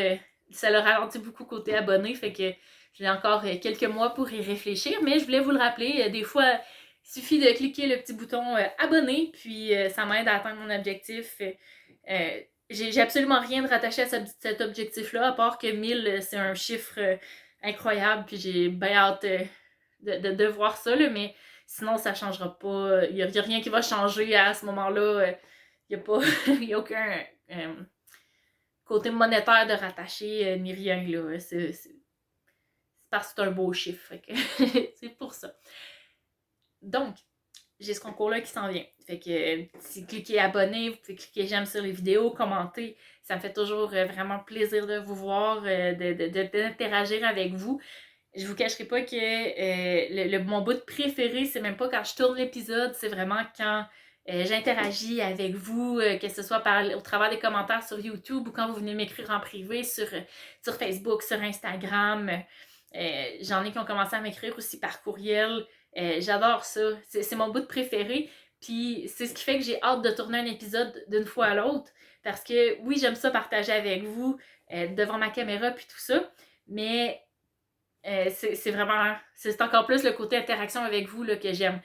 ça le ralentit beaucoup côté abonné. Fait que j'ai encore quelques mois pour y réfléchir, mais je voulais vous le rappeler. Des fois, il suffit de cliquer le petit bouton abonner, puis ça m'aide à atteindre mon objectif. J'ai absolument rien de rattaché à cet objectif-là, à part que 1000, c'est un chiffre incroyable, puis j'ai bien hâte de voir ça, là, mais sinon, ça changera pas. Il n'y a rien qui va changer à ce moment-là. Il n'y a pas, il y a aucun côté monétaire de rattacher, ni rien, là. C'est parce que c'est un beau chiffre, c'est pour ça. Donc, j'ai ce concours-là qui s'en vient. Fait que si cliquez abonner, vous pouvez cliquer j'aime sur les vidéos, commenter. Ça me fait toujours vraiment plaisir de vous voir, d'interagir avec vous. Je vous cacherai pas que mon bout préféré, c'est même pas quand je tourne l'épisode, c'est vraiment quand j'interagis avec vous, que ce soit au travers des commentaires sur YouTube ou quand vous venez m'écrire en privé sur Facebook, sur Instagram. J'en ai qui ont commencé à m'écrire aussi par courriel. J'adore ça. C'est mon bout préféré. Puis c'est ce qui fait que j'ai hâte de tourner un épisode d'une fois à l'autre. Parce que oui, j'aime ça partager avec vous devant ma caméra puis tout ça. Mais c'est vraiment... C'est encore plus le côté interaction avec vous là, que j'aime.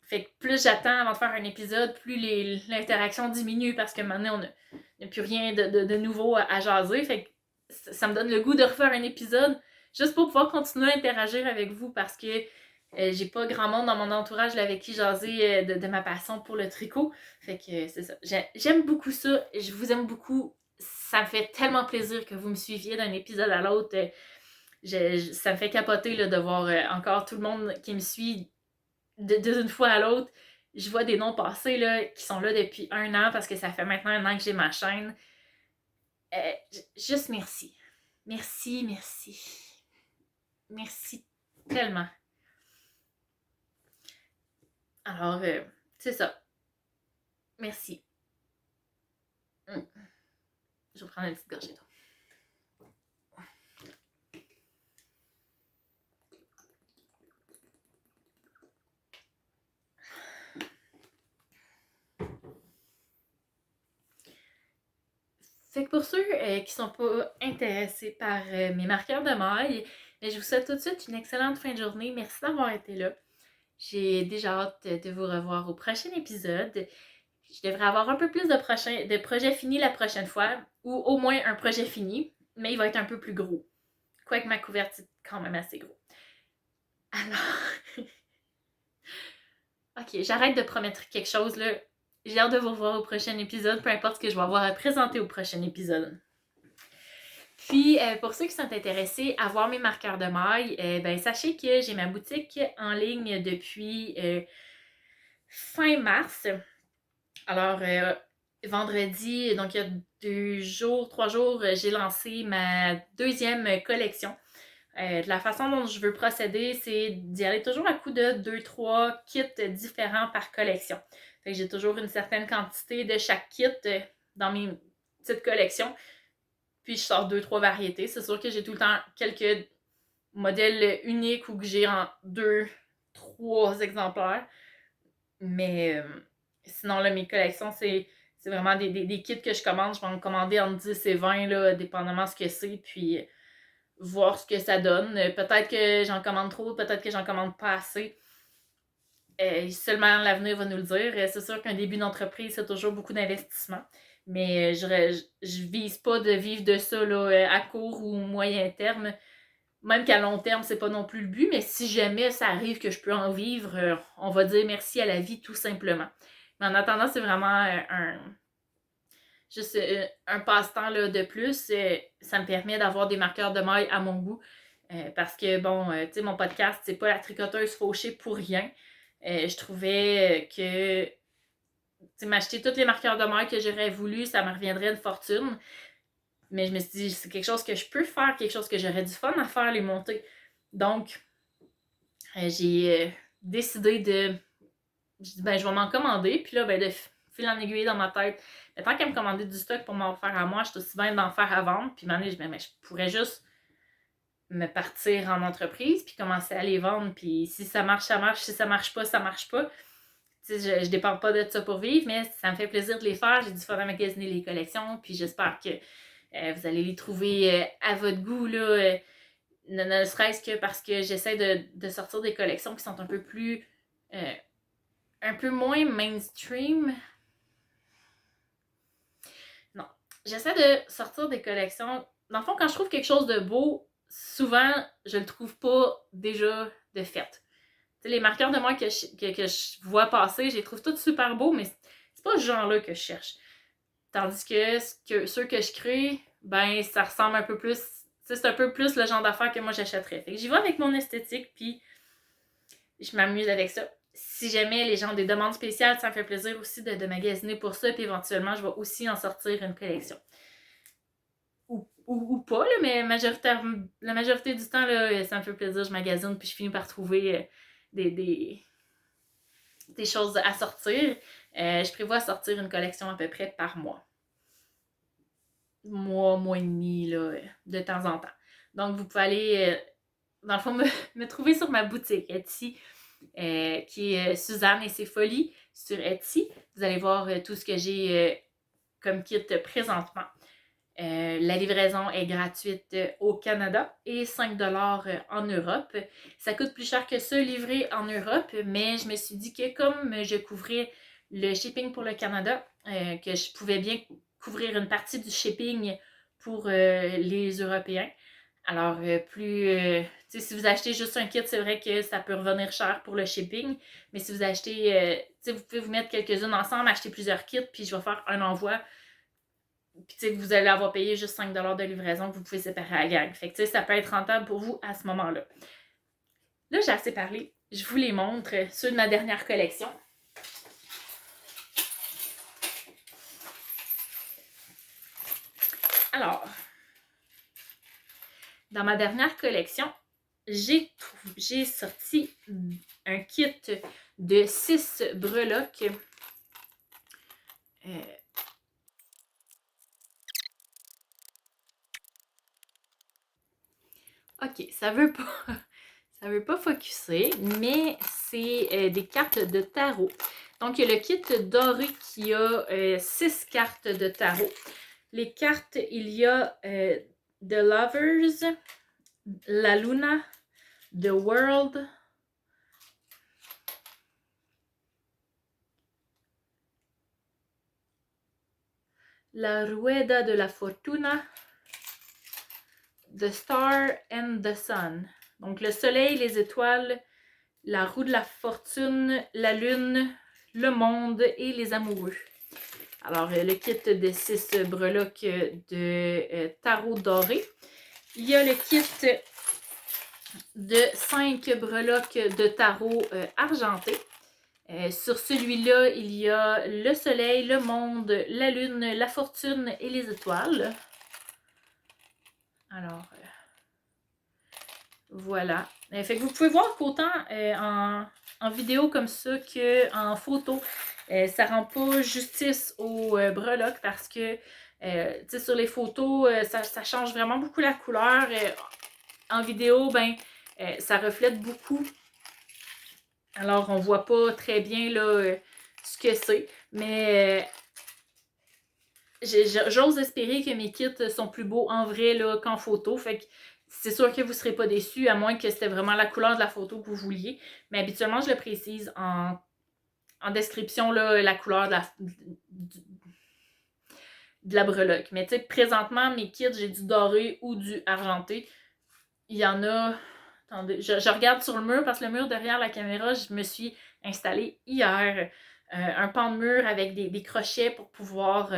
Fait que plus j'attends avant de faire un épisode, plus l'interaction diminue parce que maintenant on n'a plus rien de nouveau à jaser. Fait que ça me donne le goût de refaire un épisode juste pour pouvoir continuer à interagir avec vous parce que j'ai pas grand monde dans mon entourage là, avec qui jaser de ma passion pour le tricot. Fait que c'est ça. J'aime beaucoup ça. Je vous aime beaucoup. Ça me fait tellement plaisir que vous me suiviez d'un épisode à l'autre. Ça me fait capoter là, de voir encore tout le monde qui me suit d'une fois à l'autre. Je vois des noms passer là, qui sont là depuis 1 an parce que ça fait maintenant 1 an que j'ai ma chaîne. Juste merci. Merci, merci. Merci tellement. Alors, c'est ça. Merci. Je vais prendre une petite gorgée d'eau. Fait que pour ceux qui sont pas intéressés par mes marqueurs de maille, je vous souhaite tout de suite une excellente fin de journée. Merci d'avoir été là. J'ai déjà hâte de vous revoir au prochain épisode. Je devrais avoir un peu plus de projets finis la prochaine fois, ou au moins un projet fini, mais il va être un peu plus gros. Quoique ma couverture est quand même assez gros. Alors, ok, j'arrête de promettre quelque chose là. J'ai hâte de vous revoir au prochain épisode, peu importe ce que je vais avoir à présenter au prochain épisode. Puis, pour ceux qui sont intéressés à voir mes marqueurs de maille, sachez que j'ai ma boutique en ligne depuis fin mars. Alors, vendredi, donc il y a 3 jours, j'ai lancé ma 2e collection. De la façon dont je veux procéder, c'est d'y aller toujours à coup de 2-3 kits différents par collection. Fait que j'ai toujours une certaine quantité de chaque kit dans mes petites collections. Puis je sors 2-3 variétés. C'est sûr que j'ai tout le temps quelques modèles uniques ou que j'ai en 2-3 exemplaires. Mais sinon, là, mes collections, c'est vraiment des kits que je commande. Je vais en commander entre 10 et 20, là, dépendamment de ce que c'est. Puis voir ce que ça donne. Peut-être que j'en commande trop, peut-être que j'en commande pas assez. Seulement l'avenir va nous le dire. C'est sûr qu'un début d'entreprise, c'est toujours beaucoup d'investissement. Mais je vise pas de vivre de ça là, à court ou moyen terme. Même qu'à long terme, c'est pas non plus le but, mais si jamais ça arrive que je peux en vivre, on va dire merci à la vie tout simplement. Mais en attendant, c'est vraiment juste un passe-temps là, de plus. Ça me permet d'avoir des marqueurs de maille à mon goût. Parce que, bon, tu sais, mon podcast, c'est pas la tricoteuse fauchée pour rien. Je trouvais que m'acheter tous les marqueurs de maille que j'aurais voulu, ça me reviendrait une fortune. Mais je me suis dit, c'est quelque chose que je peux faire, quelque chose que j'aurais du fun à faire, les monter. Donc, j'ai décidé de... Je dis, je vais m'en commander. Puis là, de fil en aiguille dans ma tête, tant qu'à me commander du stock pour m'en faire à moi, je suis aussi bien d'en faire à vendre. Puis maintenant, je pourrais juste me partir en entreprise, puis commencer à les vendre. Puis si ça marche, ça marche. Si ça marche pas, ça marche pas. Je dépends pas de ça pour vivre, mais ça me fait plaisir de les faire. J'ai du fun à magasiner les collections, puis j'espère que vous allez les trouver à votre goût, là. Ne serait-ce que parce que j'essaie de sortir des collections qui sont un peu plus... un peu moins mainstream. Non. J'essaie de sortir des collections... Dans le fond, quand je trouve quelque chose de beau, souvent, je le trouve pas déjà de fait. T'sais, les marqueurs de moi que je vois passer, je les trouve tous super beaux, mais c'est pas ce genre-là que je cherche. Tandis que ceux que je crée, ça ressemble un peu plus... c'est un peu plus le genre d'affaires que moi j'achèterais. Fait que j'y vais avec mon esthétique, puis je m'amuse avec ça. Si jamais les gens ont des demandes spéciales, ça me fait plaisir aussi de magasiner pour ça, puis éventuellement, je vais aussi en sortir une collection. Ou pas, là, mais la majorité du temps, là, ça me fait plaisir, je magasine, puis je finis par trouver des choses à sortir. Je prévois sortir une collection à peu près par mois. Mois et demi, là, de temps en temps. Donc, vous pouvez aller, dans le fond, me trouver sur ma boutique Etsy, qui est Suzanne et ses folies sur Etsy. Vous allez voir tout ce que j'ai comme kit présentement. La livraison est gratuite au Canada et 5$ en Europe. Ça coûte plus cher que ça livrer en Europe, mais je me suis dit que comme je couvrais le shipping pour le Canada, que je pouvais bien couvrir une partie du shipping pour les Européens. Alors, si vous achetez juste un kit, c'est vrai que ça peut revenir cher pour le shipping, mais si vous achetez, vous pouvez vous mettre quelques-unes ensemble, acheter plusieurs kits, puis je vais faire un envoi Puis tu sais, vous allez avoir payé juste 5$ de livraison que vous pouvez séparer à la gang. Fait que tu sais, ça peut être rentable pour vous à ce moment-là. Là, j'ai assez parlé. Je vous les montre, ceux de ma dernière collection. Alors, dans ma dernière collection, j'ai sorti un kit de 6 breloques. Ok, ça veut pas focusser, mais c'est des cartes de tarot. Donc, il y a le kit doré qui a 6 cartes de tarot. Les cartes, il y a The Lovers, la Luna, The World, la Rueda de la Fortuna, The Star and the Sun. Donc, le soleil, les étoiles, la roue de la fortune, la lune, le monde et les amoureux. Alors, le kit de 6 breloques de tarot doré. Il y a le kit de 5 breloques de tarot argenté. Sur celui-là, il y a le soleil, le monde, la lune, la fortune et les étoiles. Alors, voilà. Fait que vous pouvez voir qu'autant en vidéo comme ça qu'en photo, ça rend pas justice aux breloques parce que sur les photos, ça change vraiment beaucoup la couleur. En vidéo, ben, ça reflète beaucoup. Alors, on voit pas très bien là, ce que c'est. Mais j'ose espérer que mes kits sont plus beaux en vrai qu'en photo. Fait que c'est sûr que vous ne serez pas déçus, à moins que c'était vraiment la couleur de la photo que vous vouliez. Mais habituellement, je le précise en description, là, la couleur de la breloque. Mais tu sais, présentement, mes kits, j'ai du doré ou du argenté. Il y en a... Attendez, je regarde sur le mur parce que le mur derrière la caméra, je me suis installée hier un pan de mur avec des crochets pour pouvoir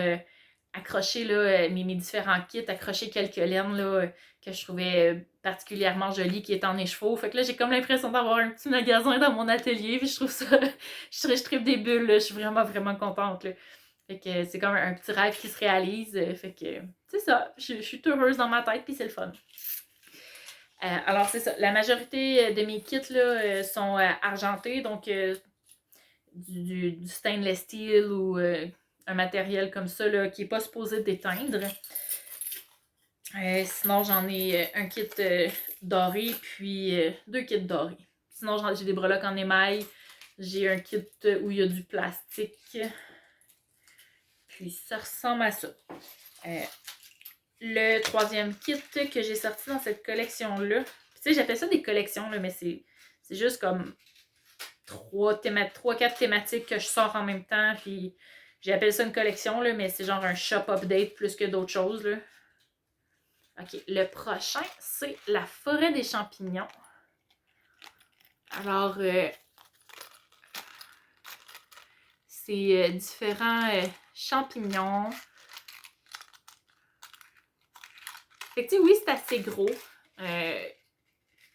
accrocher là, mes différents kits, accrocher quelques laines là, que je trouvais particulièrement jolies qui étaient en écheveau. Fait que là, j'ai comme l'impression d'avoir un petit magasin dans mon atelier. Puis je trouve ça. je tripe des bulles. Là, je suis vraiment, vraiment contente. Là. Fait que c'est comme un petit rêve qui se réalise. Fait que c'est ça. Je suis heureuse dans ma tête, puis c'est le fun. Alors, c'est ça. La majorité de mes kits là, sont argentés, donc du stainless steel ou un matériel comme ça là, qui n'est pas supposé d'éteindre. Sinon, j'en ai un kit doré, puis 2 kits dorés. Sinon, j'ai des breloques en émail. J'ai un kit où il y a du plastique. Puis, ça ressemble à ça. Le 3e kit que j'ai sorti dans cette collection-là, tu sais, j'appelle ça des collections, là, mais c'est juste comme 3-4 thématiques que je sors en même temps, puis j'appelle ça une collection, là, mais c'est genre un shop update plus que d'autres choses, là. OK, le prochain, c'est la forêt des champignons. Alors, c'est différents champignons. Fait que, tu sais, oui, c'est assez gros.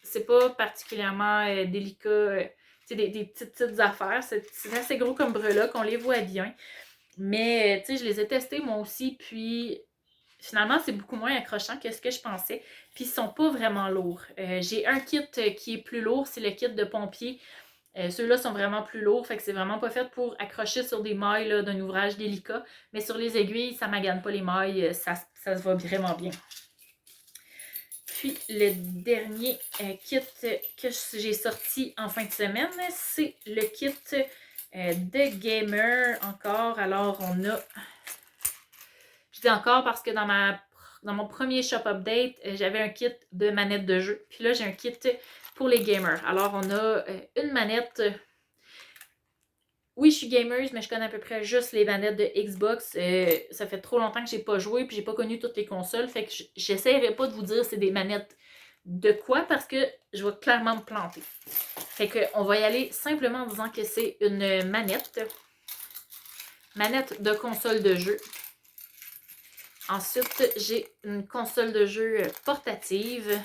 C'est pas particulièrement délicat. Tu sais, des petites affaires. C'est assez gros comme breloque. On les voit bien. Mais, tu sais, je les ai testés moi aussi. Puis, finalement, c'est beaucoup moins accrochant que ce que je pensais. Puis, ils sont pas vraiment lourds. J'ai un kit qui est plus lourd. C'est le kit de pompier. Ceux-là sont vraiment plus lourds, fait que c'est vraiment pas fait pour accrocher sur des mailles d'un ouvrage délicat. Mais sur les aiguilles, ça magane pas les mailles, ça se va vraiment bien. Puis le dernier kit que j'ai sorti en fin de semaine, c'est le kit de gamer encore. Alors on a... Je dis encore parce que dans mon premier shop update, j'avais un kit de manette de jeu. Puis là, j'ai un kit pour les gamers. Alors, on a une manette. Oui, je suis gameuse, mais je connais à peu près juste les manettes de Xbox. Ça fait trop longtemps que j'ai pas joué, puis j'ai pas connu toutes les consoles. Fait que j'essaierai pas de vous dire c'est des manettes de quoi, parce que je vais clairement me planter. Fait que on va y aller simplement en disant que c'est une manette. Manette de console de jeu. Ensuite, j'ai une console de jeu portative,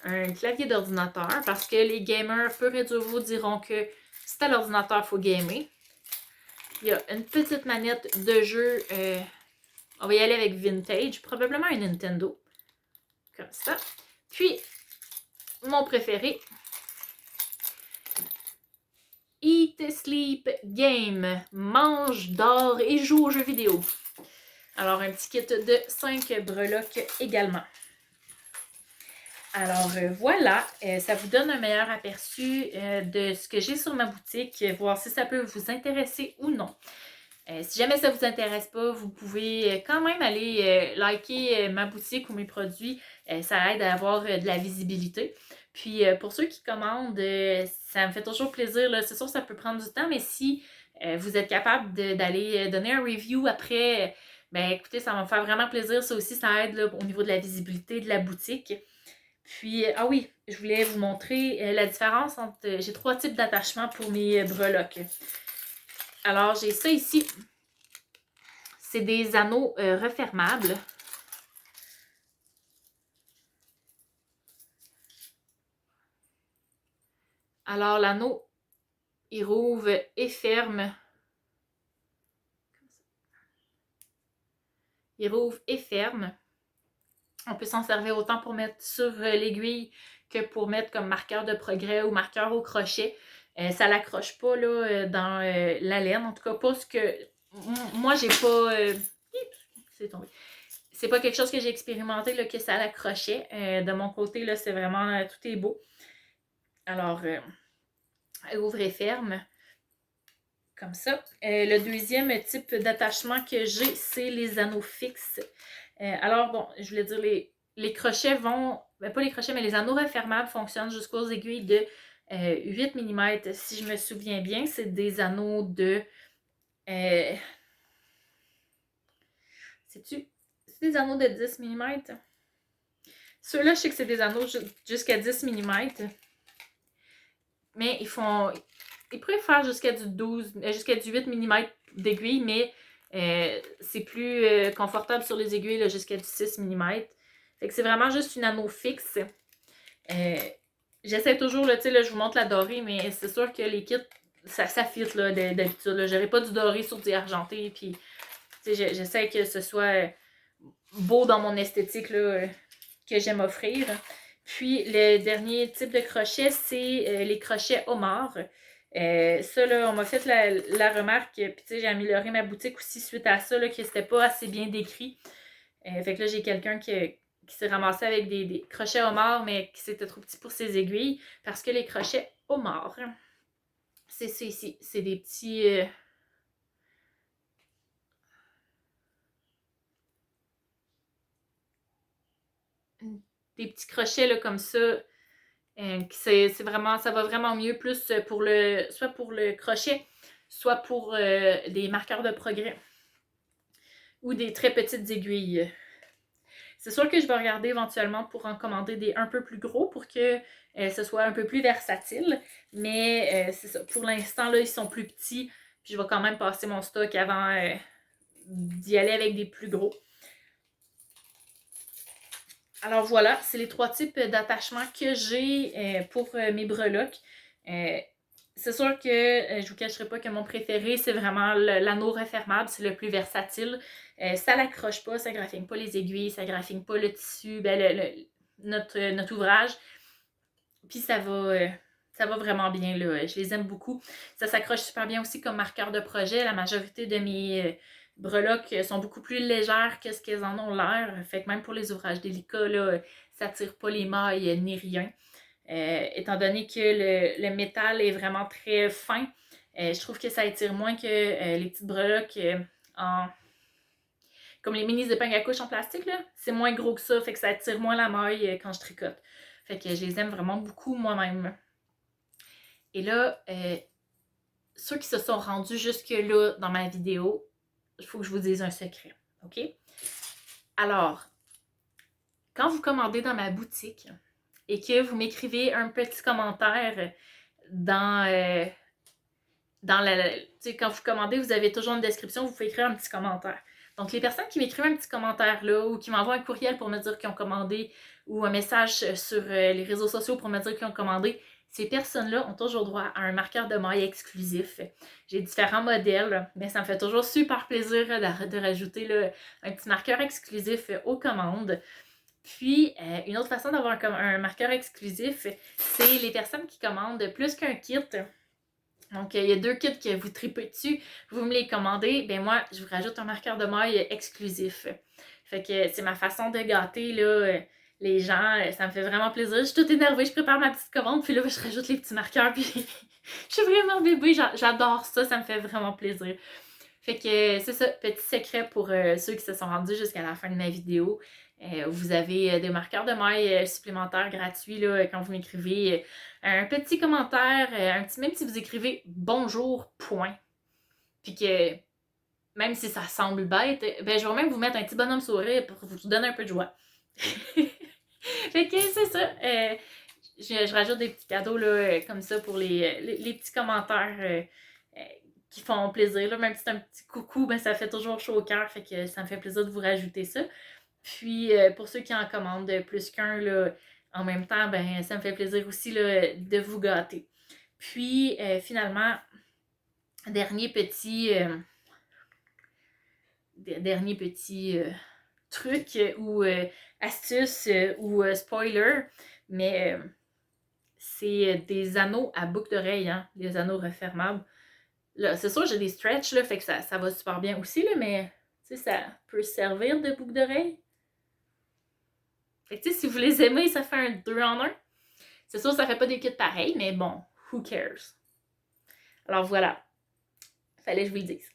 un clavier d'ordinateur, parce que les gamers purs et durs vous diront que c'est à l'ordinateur, il faut gamer. Il y a une petite manette de jeu, on va y aller avec vintage, probablement un Nintendo, comme ça. Puis, mon préféré, Eat, Sleep, Game, mange, dors et joue aux jeux vidéo. Alors, un petit kit de 5 breloques également. Alors voilà, ça vous donne un meilleur aperçu de ce que j'ai sur ma boutique, voir si ça peut vous intéresser ou non. Si jamais ça ne vous intéresse pas, vous pouvez quand même aller liker ma boutique ou mes produits. Ça aide à avoir de la visibilité. Puis pour ceux qui commandent, ça me fait toujours plaisir. C'est sûr que ça peut prendre du temps, mais si vous êtes capable d'aller donner un review après, ben écoutez, ça va me faire vraiment plaisir. Ça aussi, ça aide là, au niveau de la visibilité de la boutique. Puis, ah oui, je voulais vous montrer la différence entre... j'ai 3 types d'attachements pour mes breloques. Alors, j'ai ça ici. C'est des anneaux refermables. Alors, l'anneau, il rouvre et ferme. Il rouvre et ferme. On peut s'en servir autant pour mettre sur l'aiguille que pour mettre comme marqueur de progrès ou marqueur au crochet. Ça l'accroche pas là, dans la laine. En tout cas, pas ce que... Moi, j'ai pas... c'est tombé. C'est pas quelque chose que j'ai expérimenté, là, que ça l'accrochait. De mon côté, là, c'est vraiment... tout est beau. Alors, ouvre et ferme. Comme ça. Le deuxième type d'attachement que j'ai, c'est les anneaux fixes. Alors, bon, je voulais dire, les crochets vont... Ben, pas les crochets, mais les anneaux refermables fonctionnent jusqu'aux aiguilles de 8 mm. Si je me souviens bien, c'est des anneaux de... C'est des anneaux de 10 mm? Ceux-là, je sais que c'est des anneaux jusqu'à 10 mm. Mais ils font... Ils pourraient faire jusqu'à du 8 mm d'aiguille, mais c'est plus confortable sur les aiguilles jusqu'à du 6 mm. Fait que c'est vraiment juste une anneau fixe. J'essaie toujours, là, je vous montre la dorée, mais c'est sûr que les kits, ça fit d'habitude. J'aurais pas du doré sur du argenté, puis j'essaie que ce soit beau dans mon esthétique là, que j'aime offrir. Puis le dernier type de crochet, c'est les crochets homard. Ça, là, on m'a fait la remarque, puis j'ai amélioré ma boutique aussi suite à ça, là, que c'était pas assez bien décrit. Fait que là, j'ai quelqu'un qui s'est ramassé avec des crochets homard, mais qui c'était trop petit pour ses aiguilles, parce que les crochets homard, c'est ça ici. C'est des petits... des petits crochets là, comme ça. C'est vraiment, ça va vraiment mieux plus pour soit pour le crochet, soit pour des marqueurs de progrès ou des très petites aiguilles. C'est sûr que je vais regarder éventuellement pour en commander des un peu plus gros pour que ce soit un peu plus versatile. Mais c'est ça. Pour l'instant, là, ils sont plus petits. Puis je vais quand même passer mon stock avant d'y aller avec des plus gros. Alors voilà, c'est les 3 types d'attachements que j'ai pour mes breloques. C'est sûr que je ne vous cacherai pas que mon préféré, c'est vraiment l'anneau refermable, c'est le plus versatile. Ça l'accroche pas, ça graphine pas les aiguilles, ça graphine pas le tissu, notre ouvrage. Puis ça va vraiment bien, là. Je les aime beaucoup. Ça s'accroche super bien aussi comme marqueur de projet. La majorité de mes breloques sont beaucoup plus légères que ce qu'elles en ont l'air. Fait que même pour les ouvrages délicats, là, ça tire pas les mailles ni rien. Étant donné que le métal est vraiment très fin, je trouve que ça étire moins que les petites breloques comme les mini épingles à couche en plastique, là. C'est moins gros que ça, fait que ça attire moins la maille quand je tricote. Fait que je les aime vraiment beaucoup moi-même. Et là, ceux qui se sont rendus jusque-là dans ma vidéo, il faut que je vous dise un secret, OK? Alors, quand vous commandez dans ma boutique et que vous m'écrivez un petit commentaire dans quand vous commandez, vous avez toujours une description, vous pouvez écrire un petit commentaire. Donc, les personnes qui m'écrivent un petit commentaire là ou qui m'envoient un courriel pour me dire qu'ils ont commandé ou un message sur les réseaux sociaux pour me dire qu'ils ont commandé, ces personnes-là ont toujours droit à un marqueur de maille exclusif. J'ai différents modèles, mais ça me fait toujours super plaisir de rajouter là, un petit marqueur exclusif aux commandes. Puis, une autre façon d'avoir un marqueur exclusif, c'est les personnes qui commandent plus qu'un kit. Donc, il y a 2 kits que vous tripez dessus, vous me les commandez, ben moi, je vous rajoute un marqueur de maille exclusif. Fait que c'est ma façon de gâter là, les gens, ça me fait vraiment plaisir. Je suis toute énervée, je prépare ma petite commande, puis là, je rajoute les petits marqueurs, puis je suis vraiment bébé, j'adore ça, ça me fait vraiment plaisir. Fait que c'est ça, petit secret pour ceux qui se sont rendus jusqu'à la fin de ma vidéo. Vous avez des marqueurs de maille supplémentaires gratuits là, quand vous m'écrivez un petit commentaire, même si vous écrivez bonjour, point. Puis que même si ça semble bête, ben je vais même vous mettre un petit bonhomme sourire pour vous donner un peu de joie. Fait que c'est ça. Je rajoute des petits cadeaux là, comme ça pour les petits commentaires qui font plaisir. Là. Même si c'est un petit coucou, ben ça fait toujours chaud au cœur. Fait que ça me fait plaisir de vous rajouter ça. Puis pour ceux qui en commandent plus qu'un, là, en même temps, ben ça me fait plaisir aussi là, de vous gâter. Puis finalement, dernier petit truc ou astuce ou spoiler, mais c'est des anneaux à boucle d'oreille, hein, les anneaux refermables. Là, c'est sûr, j'ai des stretch, là, fait que ça va super bien aussi, là, mais ça peut servir de boucle d'oreille. Fait que si vous les aimez, ça fait un 2 en 1. C'est sûr, ça fait pas des kits pareils, mais bon, who cares? Alors voilà, fallait que je vous le dise.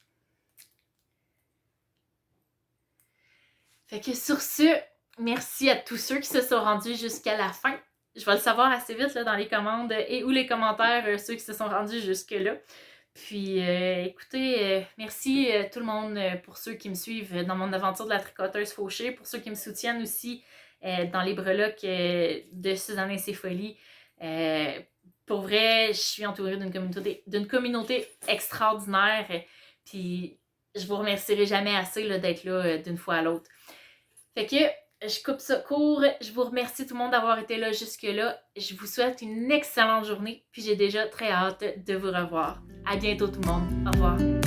Fait que sur ce, merci à tous ceux qui se sont rendus jusqu'à la fin. Je vais le savoir assez vite là, dans les commandes et ou les commentaires, ceux qui se sont rendus jusque-là. Puis, écoutez, merci tout le monde pour ceux qui me suivent dans mon aventure de la tricoteuse fauchée, pour ceux qui me soutiennent aussi dans les breloques de Suzanne et ses folies. Pour vrai, je suis entourée d'une communauté extraordinaire. Puis, je vous remercierai jamais assez là, d'être là d'une fois à l'autre. Fait que je coupe ça court. Je vous remercie tout le monde d'avoir été là jusque-là. Je vous souhaite une excellente journée. Puis j'ai déjà très hâte de vous revoir. À bientôt tout le monde. Au revoir.